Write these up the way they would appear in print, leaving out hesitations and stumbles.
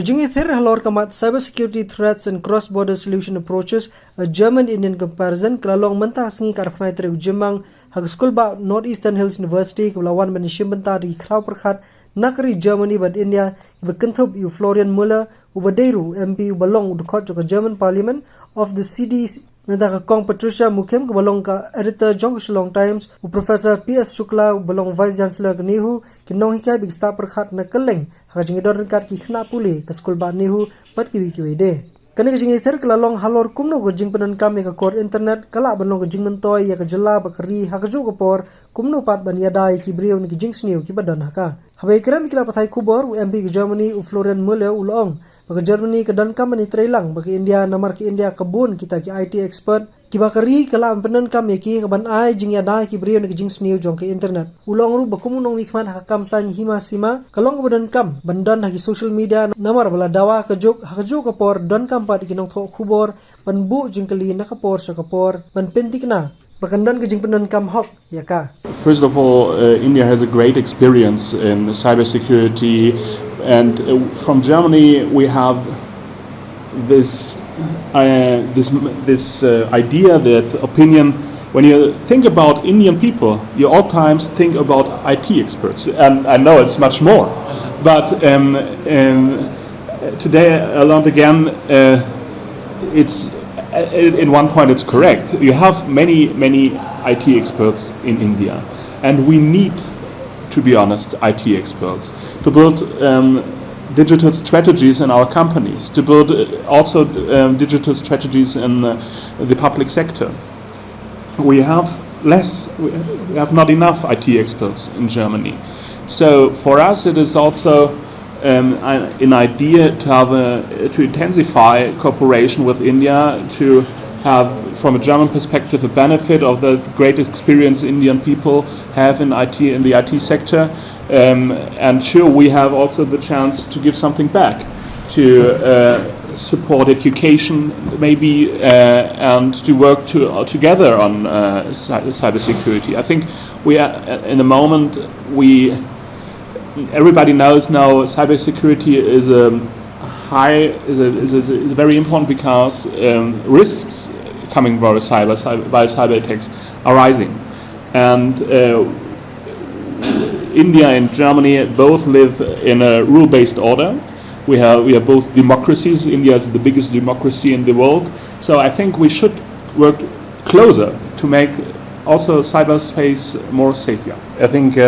Jingiada Halor kamat cybersecurity threats and cross-border solution approaches, a German-Indian comparison, kelalong mentah sengi karafnai tere ujemang, hag school ba Northeastern Hills University, kelawan benishim bentah di krau perkhat, nakri Germany bad India, ibekentup u Florian Müller, ubadeiru MP ubalong udukot joka German Parliament of the CDC, Nada Kong Patricia Mukim kebalong ka editor Jong Shillong Times, u Professor PS Shukla ubalong Vice Chancellor Nihu, kinong hikai big star perkhat na keleng, hag jingidor kat ki khna puli ka school ba Nihu pat kiwi de. Kani Jingiada kelalong Halor kumno go jing penan kami ka kor internet kala balong go jing mentoy ya ka jela bakari hag jo ko por kumno pat ban yadai ki brio ni jing sniu ki badan haka. Habai kram kila pathai kubor u MP ke Germany u Florian Müller ulong bagi Germany ke dan kam ni trailang bagi India namar ke India kebun kita ki IT expert ki bakari kala penan kam ki ban ai Jingiada ki brio ni jing sniu jong ke internet ulong ru bakumunong mikman hakam san hima sima kalong badan kam bandan hagi social media namar bala dawa ke jok hajo ka por dan kam pat ki nong tho kubor ban bu jingkeli na ka por sa ka por ban pentikna bakandan ke jing penan kam hok ya ka. First of all, India has a great experience in cybersecurity, and from Germany we have this idea, that opinion. When you think about Indian people, you all times think about IT experts, and I know it's much more. But today, I learned again, it's in one point it's correct. You have many IT experts in India, and we need, to be honest, IT experts to build digital strategies in our companies, to build also digital strategies in the public sector. We have not enough IT experts in Germany, so for us it is also an idea to have to intensify cooperation with India, to have, from a German perspective, a benefit of the great experience Indian people have in IT, in the IT sector, and sure, we have also the chance to give something back, to support education maybe, and to work together on cybersecurity. I think we are in a moment everybody knows now cybersecurity is very important, because risks coming by cyber attacks are rising, and India and Germany both live in a rule-based order. We are both democracies. India is the biggest democracy in the world, so I think we should work closer to make also cyberspace more safer. I think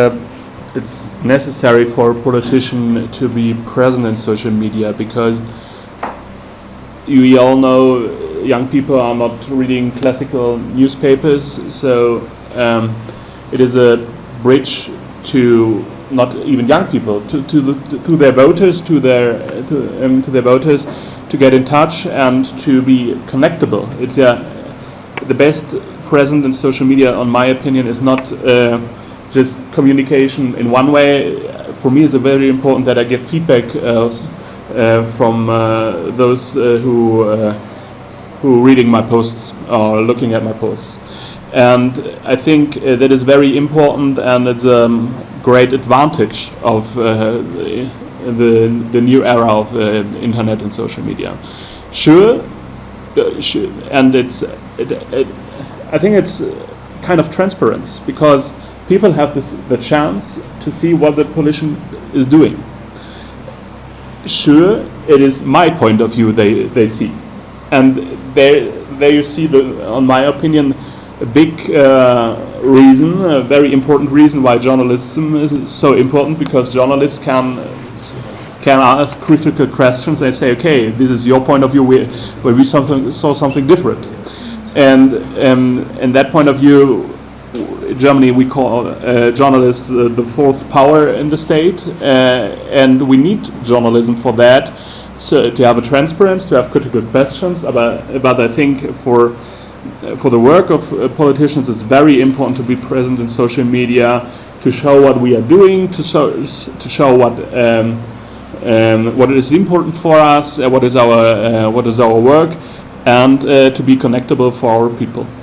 it's necessary for a politician to be present in social media, because we all know young people are not reading classical newspapers, so it is a bridge to not even young people, to their voters, to their voters, to get in touch and to be connectable. It's the best present in social media, on my opinion, is not just communication in one way. For me, it's very important that I get feedback from those who reading my posts or looking at my posts, and I think that is very important, and it's a great advantage of the new era of internet and social media. Sure, and I think it's kind of transparency, because people have the chance to see what the politician is doing. Sure, it is my point of view they see, and there you see, on my opinion, a big reason, a very important reason why journalism is so important, because journalists can ask critical questions. They say, okay, this is your point of view, but we saw something different, and in that point of view, Germany, we call journalists the fourth power in the state, and we need journalism for that, so to have a transparency, to have critical questions. But I think for the work of politicians, it's very important to be present in social media, to show what we are doing, to show what is important for us, what is our work, and to be connectable for our people.